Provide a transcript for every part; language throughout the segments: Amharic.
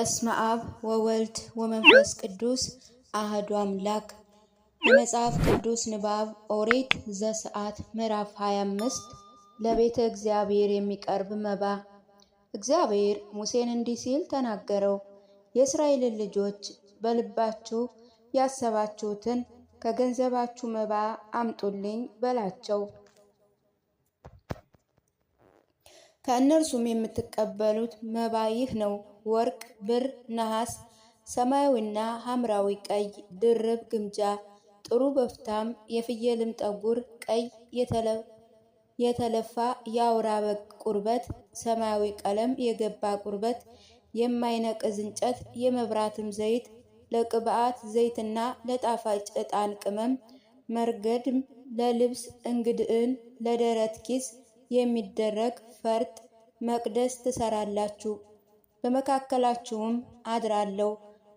በስመ አብ ወወልድ ወመንፈስ ቅዱስ አህዱ አምላክ። የመጽሐፍ ቅዱስ ንባብ ኦሪት ዘጸአት ምዕራፍ 25 ለቤተ እግዚአብሔር የሚቀርብ መባ። እግዚአብሔር ሙሴን እንዲህ ሲል ተናገረው። የእስራኤልን ልጆች በልባችሁ ያሰባችሁትን ከገንዘባችሁ መባ አምጡልኝ በላቸው። ከእነርሱም የምትቀበሉት መባ ይህ ነው፤ ወርቅ፣ ብር፣ ነሐስ፣ ሰማያዊና ሐምራዊ ቀይ ድርብ ግምጃ፣ ጥሩ በፍታም፣ የፍየልም ጠጉር፣ ቀይ የተለፋ የአውራ በግ ቁርበት፣ ሰማያዊ ቀለም የገባ ቁርበት፣ የማይነቅዝ እንጨት፣ የመብራትም ዘይት፣ ለቅብዓት ዘይትና ለጣፋጭ ዕጣን ቅመም፣ መርገድም፣ ለልብስ እንግድዕን፣ ለደረት ኪስ የሚደረግ ፈርጥ፣ መቅደስ ትሰራላችሁ። በመካከላችሁም አድራለሁ።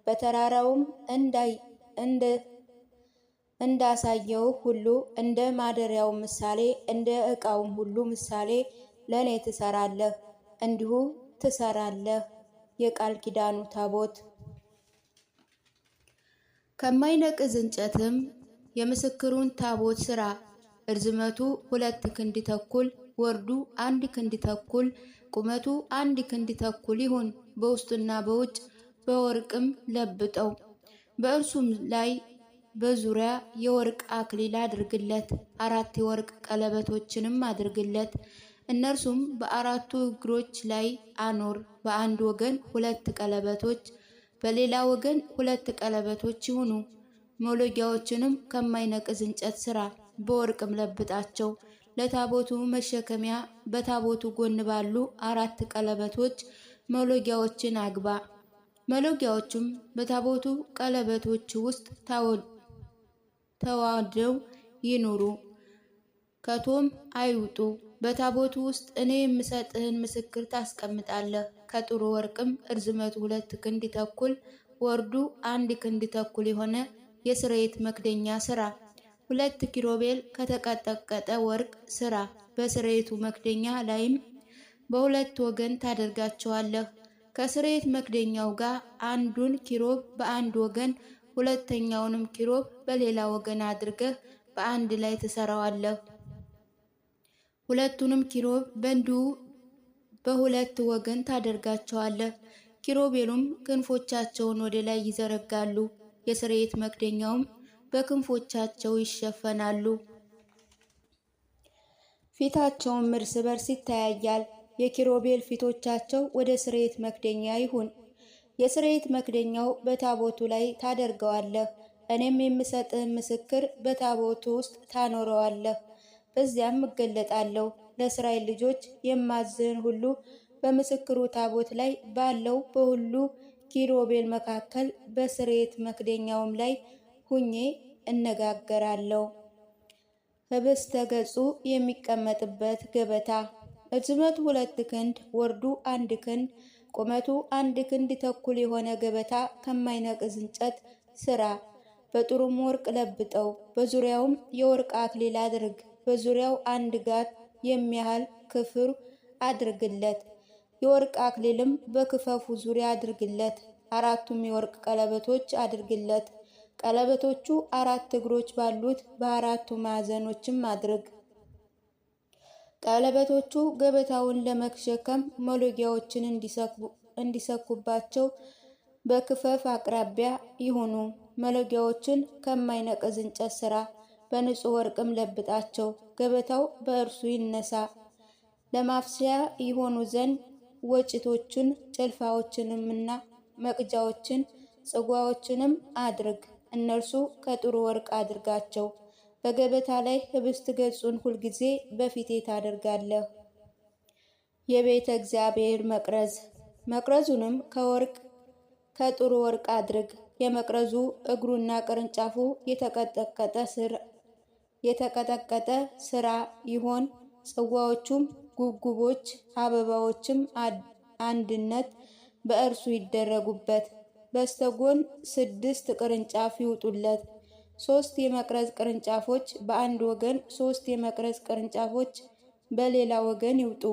በተራራውም እንዳሳየው ሁሉ እንደ ማደሪያው ምሳሌ እንደ ዕቃውም ሁሉ ምሳሌ ለእኔ ትሰራለህ፣ እንዲሁ ትሰራለህ። የቃል ኪዳኑ ታቦት ከማይነቅዝ እንጨትም የምስክሩን ታቦት ስራ። እርዝመቱ 2 ክንድ ተኩል፣ ወርዱ 1 ክንድ ተኩል፣ ቁመቱ 1 ክንድ ተኩል ይሁን። በውስጡና በውጭ በወርቅም ለብጠው። በእርሱም ላይ በዙሪያ የወርቅ አክሊል አድርግለት። 4 የወርቅ ቀለበቶችንም አድርግለት። እነርሱም በአራቱ እግሮች ላይ አኖር። በአንድ ወገን 2 ቀለበቶች፣ በሌላ ወገን 2 ቀለበቶች ይሁኑ። መሎጊያዎችንም ከማይነቅዝ እንጨት ስራ፣ በወርቅም ለብጣቸው። ለታቦቱ መሸከሚያ በታቦቱ ጎን ባሉ 4 ቀለበቶች መሎጊያዎችን አግባ። መሎጊያዎቹም በታቦቱ ቀለበቶች ውስጥ ተዋህደው ይኑሩ፣ ከቶም አይውጡ። በታቦቱ ውስጥ እኔ የምሰጥህን ምስክር ታስቀምጣለህ። ከጥሩ ወርቅም እርዝመቱ 2 ክንድ ተኩል፣ ወርዱ 1 ክንድ ተኩል የሆነ የስርየት መክደኛ ስራ። 2 ኪሩቤል ከተቀጠቀጠ ወርቅ ስራ። በስርየቱ መክደኛ ላይም በሁለት ወገን ታደርጋቸዋለህ። ከስርየት መክደኛው ጋር አንዱን ኪሩብ በአንድ ወገን፣ ሁለተኛውንም ኪሩብ በሌላ ወገን አድርገህ በአንድ ላይ ትሰራዋለህ። ሁለቱንም ኪሩብ በእንዲሁ በሁለት ወገን ታደርጋቸዋለህ። ኪሩቤሉም ክንፎቻቸውን ወደ ላይ ይዘረጋሉ፣ የስርየት መክደኛውም በክንፎቻቸው ይሸፈናሉ። ፊታቸውም እርስ በርስ ይተያያል። የኪሩቤል ፊቶቻቸው ወደ ስርየት መክደኛ ይሁን። የስርየት መክደኛው በታቦቱ ላይ ታደርገዋለህ። እኔም የምሰጥህን ምስክር በታቦቱ ውስጥ ታኖረዋለህ። በዚያም እገለጣለሁ። ለእስራኤል ልጆች የማዝህን ሁሉ በምስክሩ ታቦት ላይ ባለው በሁሉ ኪሩቤል መካከል በስርየት መክደኛውም ላይ ሁኜ እነጋገራለሁ። ህብስተ ገጹ የሚቀመጥበት ገበታ እርዝመቱ 2 ክንድ፣ ወርዱ 1 ክንድ፣ ቁመቱ 1 ክንድ ተኩል የሆነ ገበታ ከማይነቅዝ እንጨት ስራ። በጥሩም ወርቅ ለብጠው። በዙሪያውም የወርቅ አክሊል አድርግ። በዙሪያው 1 ጋት የሚያህል ክፍር አድርግለት። የወርቅ አክሊልም በክፈፉ ዙሪያ አድርግለት። 4ቱም የወርቅ ቀለበቶች አድርግለት። ቀለበቶቹ 4 እግሮች ባሉት በ4ቱ ማዕዘኖችም አድርግ። ቀለበቶቹ ገበታውን ለመሸከም መሎጊያዎችን እንዲሰኩባቸው በክፈፍ አቅራቢያ ይሁኑ። መሎጊያዎችን ከማይነቅዝ እንጨት ስራ፣ በንጹህ ወርቅም ለብጣቸው። ገበታው በእርሱ ይነሳ። ለማፍሰያ ይሆኑ ዘንድ ወጭቶችን፣ ጭልፋዎችንምና መቅጃዎችን፣ ጽዋዎችንም አድርግ። እነርሱ ከጥሩ ወርቅ አድርጋቸው። በገበታ ላይ ህብስት ገጹን ሁልጊዜ በፊቴ ታደርጋለህ። የቤተ እግዚአብሔር መቅረዝ። መቅረዙንም ከጥሩ ወርቅ አድርግ። የመቅረዙ እግሩና ቅርንጫፉ የተቀጠቀጠ ስራ ይሆን። ጽዋዎቹም፣ ጉብጉቦች፣ አበባዎችም አንድነት በእርሱ ይደረጉበት። በስተጎን 6 ቅርንጫፍ ይውጡለት። 3 የመቅረዝ ቅርንጫፎች በአንድ ወገን፣ 3 የመቅረዝ ቅርንጫፎች በሌላ ወገን ይውጡ።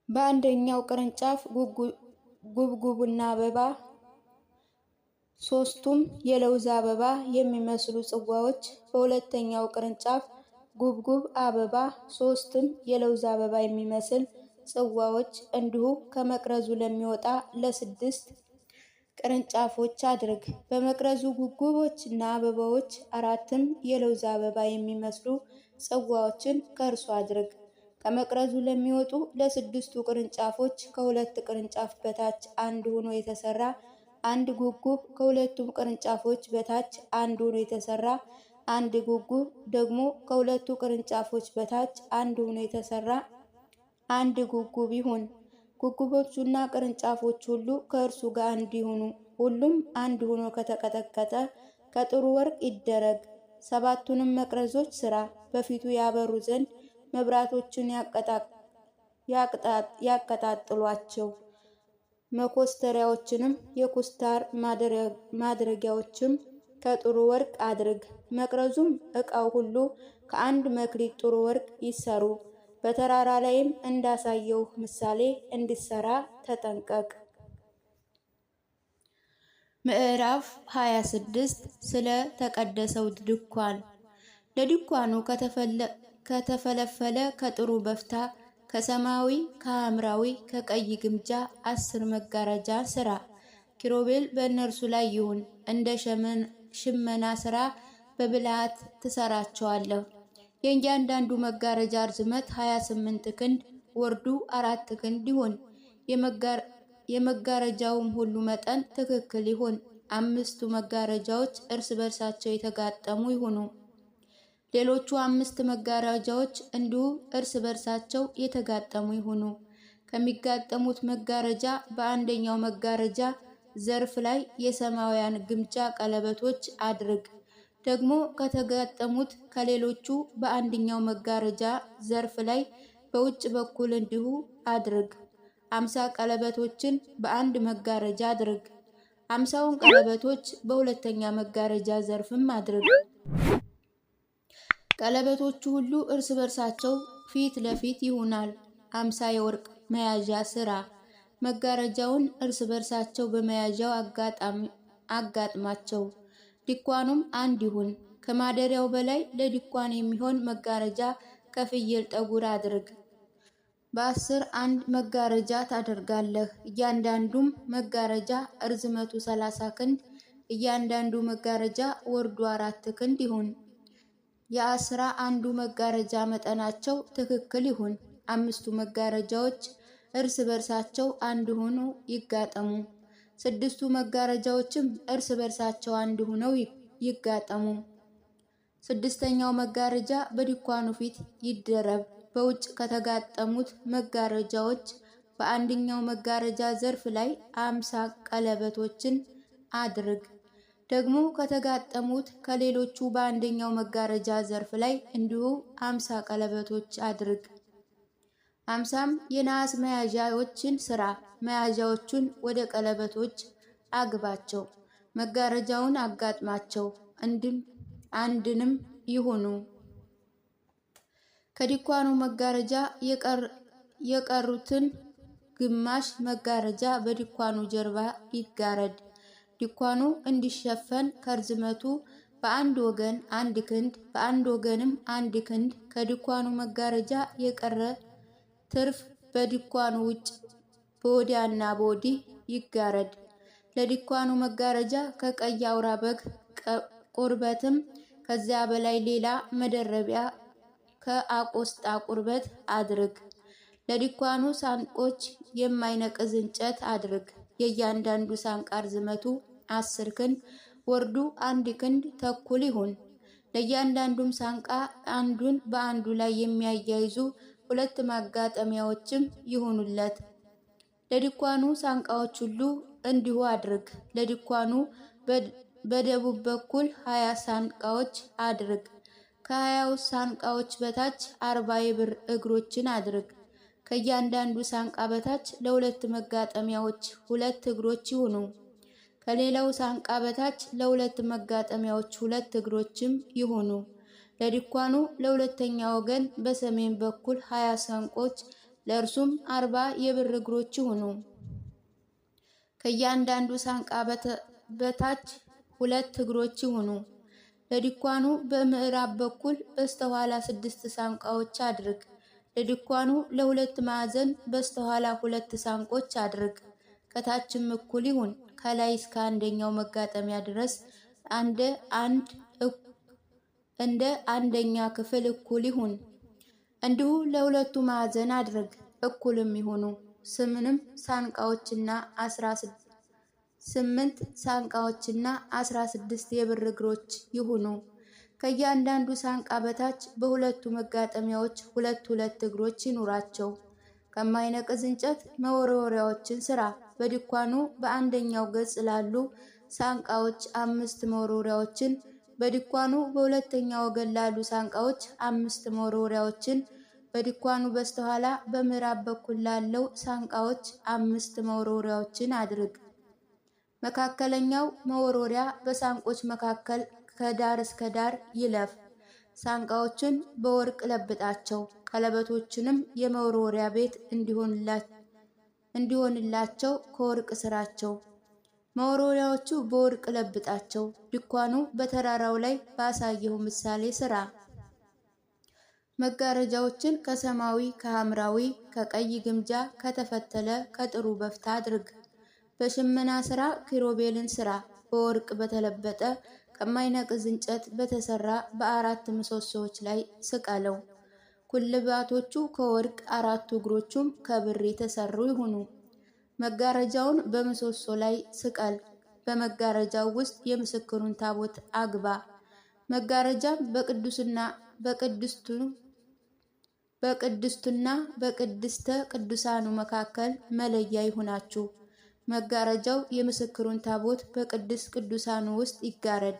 በአንደኛው ቅርንጫፍ ጉብጉብና አበባ፣ ሶስቱም የለውዝ አበባ የሚመስሉ ጽዋዎች። በሁለተኛው ቅርንጫፍ ጉብጉብ አበባ፣ ሶስትም የለውዝ አበባ የሚመስል ጽዋዎች እንዲሁ ከመቅረዙ ለሚወጣ ለ6 ቅርንጫፎች አድርግ። በመቅረዙ ጉብጉቦች እና አበባዎች 4ም የለውዝ አበባ የሚመስሉ ጽዋዎችን ከእርሱ አድርግ። ከመቅረዙ ለሚወጡ ለ6ቱ ቅርንጫፎች ከሁለት ቅርንጫፍ በታች አንድ ሆኖ የተሰራ አንድ ጉብጉብ፣ ከሁለቱም ቅርንጫፎች በታች አንድ ሆኖ የተሰራ አንድ ጉብጉብ፣ ደግሞ ከሁለቱ ቅርንጫፎች በታች አንድ ሆኖ የተሰራ አንድ ጉብጉብ ይሁን። ጉብጉቦቹና ቅርንጫፎች ሁሉ ከእርሱ ጋር አንድ ይሁኑ። ሁሉም አንድ ሆኖ ከተቀጠቀጠ ከጥሩ ወርቅ ይደረግ። 7ቱንም መቅረዞች ስራ። በፊቱ ያበሩ ዘንድ መብራቶችን ያቀጣጥሏቸው። መኮስተሪያዎችንም የኩስታር ማድረጊያዎችም ከጥሩ ወርቅ አድርግ። መቅረዙም ዕቃው ሁሉ ከአንድ መክሊት ጥሩ ወርቅ ይሰሩ። በተራራ ላይም እንዳሳየው ምሳሌ እንዲሰራ ተጠንቀቅ። ምዕራፍ 26 ስለ ተቀደሰው ድንኳን። ለድንኳኑ ከተፈለፈለ ከጥሩ በፍታ ከሰማያዊ ከሐምራዊ ከቀይ ግምጃ 10 መጋረጃ ስራ። ኪሩቤል በእነርሱ ላይ ይሁን። እንደ ሽመና ስራ በብልሃት ትሰራቸዋለህ። የእያንዳንዱ መጋረጃ ርዝመት 28 ክንድ ወርዱ 4 ክንድ ይሁን። የመጋረጃውም ሁሉ መጠን ትክክል ይሁን። 5ቱ መጋረጃዎች እርስ በርሳቸው የተጋጠሙ ይሁኑ። ሌሎቹ 5 መጋረጃዎች እንዲሁ እርስ በርሳቸው የተጋጠሙ ይሁኑ። ከሚጋጠሙት መጋረጃ በአንደኛው መጋረጃ ዘርፍ ላይ የሰማያውያን ግምጃ ቀለበቶች አድርግ። ደግሞ ከተጋጠሙት ከሌሎቹ በአንደኛው መጋረጃ ዘርፍ ላይ በውጭ በኩል እንዲሁ አድርግ። 50 ቀለበቶችን በአንድ መጋረጃ አድርግ። 50ውን ቀለበቶች በሁለተኛ መጋረጃ ዘርፍም አድርግ። ቀለበቶቹ ሁሉ እርስ በርሳቸው ፊት ለፊት ይሆናል። 50 የወርቅ መያዣ ስራ። መጋረጃውን እርስ በርሳቸው በመያዣው አጋጥማቸው። ድንኳኑም አንድ ይሁን። ከማደሪያው በላይ ለድንኳን የሚሆን መጋረጃ ከፍየል ጠጉር አድርግ። በ10 አንድ መጋረጃ ታደርጋለህ። እያንዳንዱም መጋረጃ ርዝመቱ 30 ክንድ፣ እያንዳንዱ መጋረጃ ወርዱ 4 ክንድ ይሁን። የ11ዱ መጋረጃ መጠናቸው ትክክል ይሁን። 5ቱ መጋረጃዎች እርስ በርሳቸው አንድ ሆኖ ይጋጠሙ። 6ቱ መጋረጃዎችም እርስ በርሳቸው አንድ ሆነው ይጋጠሙ። 6ኛው መጋረጃ በድንኳኑ ፊት ይደረብ። በውጭ ከተጋጠሙት መጋረጃዎች በአንደኛው መጋረጃ ዘርፍ ላይ 50 ቀለበቶችን አድርግ። ደግሞ ከተጋጠሙት ከሌሎቹ በአንደኛው መጋረጃ ዘርፍ ላይ እንዲሁ 50 ቀለበቶች አድርግ። 50ም የነሐስ መያዣዎችን ስራ። መያዣዎቹን ወደ ቀለበቶች አግባቸው። መጋረጃውን አጋጥማቸው፣ አንድንም ይሁኑ። ከድንኳኑ መጋረጃ የቀሩትን ግማሽ መጋረጃ በድንኳኑ ጀርባ ይጋረድ። ድንኳኑ እንዲሸፈን ከርዝመቱ በአንድ ወገን 1 ክንድ በአንድ ወገንም 1 ክንድ ከድንኳኑ መጋረጃ የቀረ ትርፍ በድንኳኑ ውጭ በወዲያና በወዲህ ይጋረድ። ለድንኳኑ መጋረጃ ከቀይ አውራ በግ ቁርበትም ከዚያ በላይ ሌላ መደረቢያ ከአቆስጣ ቁርበት አድርግ። ለድንኳኑ ሳንቆች የማይነቅዝ እንጨት አድርግ። የእያንዳንዱ ሳንቃ ርዝመቱ 10 ክንድ ወርዱ 1 ክንድ ተኩል ይሁን። ለእያንዳንዱም ሳንቃ አንዱን በአንዱ ላይ የሚያያይዙ 2 ማጋጠሚያዎችም ይሁኑለት። ለድንኳኑ ሳንቃዎች ሁሉ እንዲሁ አድርግ። ለድንኳኑ በደቡብ በኩል 20 ሳንቃዎች አድርግ። ከ20 ሳንቃዎች በታች 40 የብር እግሮችን አድርግ። ከእያንዳንዱ ሳንቃ በታች ለ2 መጋጠሚያዎች 2 እግሮች ይሁኑ። ከሌላው ሳንቃ በታች ለ2 መጋጠሚያዎች 2 እግሮችም ይሁኑ። ለድንኳኑ ለሁለተኛ ወገን በሰሜን በኩል 20 ሳንቆች ለእርሱም 40 የብር እግሮች ይሁኑ። ከእያንዳንዱ ሳንቃ በታች 2 እግሮች ይሁኑ። ለድኳኑ በምዕራብ በኩል በስተኋላ 6 ሳንቃዎች አድርግ። ለድኳኑ ለሁለት ማዕዘን በስተኋላ 2 ሳንቆች አድርግ። ከታችም እኩል ይሁን። ከላይ እስከ አንደኛው መጋጠሚያ ድረስ እንደ አንደኛ ክፍል እኩል ይሁን። እንዲሁ ለሁለቱ ማዕዘን አድርግ፣ እኩልም ይሁኑ። 8 ሳንቃዎችና 16 የብር እግሮች ይሁኑ። ከእያንዳንዱ ሳንቃ በታች በሁለቱ መጋጠሚያዎች 2 እግሮች ይኑራቸው። ከማይነቅዝ እንጨት መወርወሪያዎችን ስራ። በድኳኑ በአንደኛው ገጽ ላሉ ሳንቃዎች 5 መወርወሪያዎችን፣ በድኳኑ በሁለተኛው ወገን ላሉ ሳንቃዎች 5 መወርወሪያዎችን፣ በድኳኑ በስተኋላ በምዕራብ በኩል ላለው ሳንቃዎች 5 መወርወሪያዎችን አድርግ። መካከለኛው መወርወሪያ በሳንቆች መካከል ከዳር እስከ ዳር ይለፍ። ሳንቃዎችን በወርቅ ለብጣቸው። ቀለበቶችንም የመወርወሪያ ቤት እንዲሆንላቸው ከወርቅ ስራቸው። መወርወሪያዎቹ በወርቅ ለብጣቸው። ድኳኑ በተራራው ላይ ባሳየው ምሳሌ ስራ። መጋረጃዎችን ከሰማያዊ፣ ከሐምራዊ፣ ከቀይ ግምጃ ከተፈተለ ከጥሩ በፍታ አድርግ። በሽመና ስራ ኪሩቤልን ስራ። በወርቅ በተለበጠ ከማይነቅዝ እንጨት በተሰራ በ4 ምሰሶዎች ላይ ስቀለው። ኩልባቶቹ ከወርቅ፣ 4ቱ እግሮቹም ከብር የተሰሩ ይሁኑ። መጋረጃውን በምሰሶ ላይ ስቀል። በመጋረጃው ውስጥ የምስክሩን ታቦት አግባ። መጋረጃም በቅድስቱና በቅድስተ ቅዱሳኑ መካከል መለያ ይሁናችሁ። መጋረጃው የምስክሩን ታቦት በቅድስት ቅዱሳኑ ውስጥ ይጋረድ።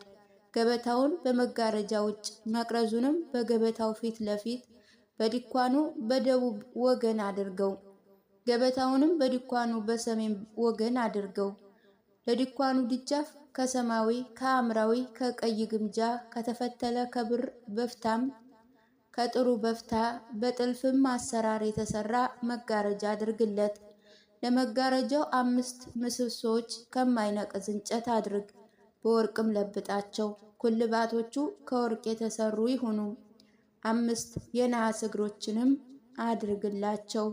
ገበታውን በመጋረጃ ውጭ፣ መቅረዙንም በገበታው ፊት ለፊት በድኳኑ በደቡብ ወገን አድርገው። ገበታውንም በድኳኑ በሰሜን ወገን አድርገው። ለድኳኑ ደጃፍ ከሰማያዊ፣ ከሐምራዊ፣ ከቀይ ግምጃ ከተፈተለ ከብር በፍታም ከጥሩ በፍታ በጥልፍም አሰራር የተሰራ መጋረጃ አድርግለት። ለመጋረጃው 5 ምሰሶች ከማይነቅዝ እንጨት አድርግ፣ በወርቅም ለብጣቸው። ኩልባቶቹ ከወርቅ የተሰሩ ይሁኑ። 5 የነሐስ እግሮችንም አድርግላቸው።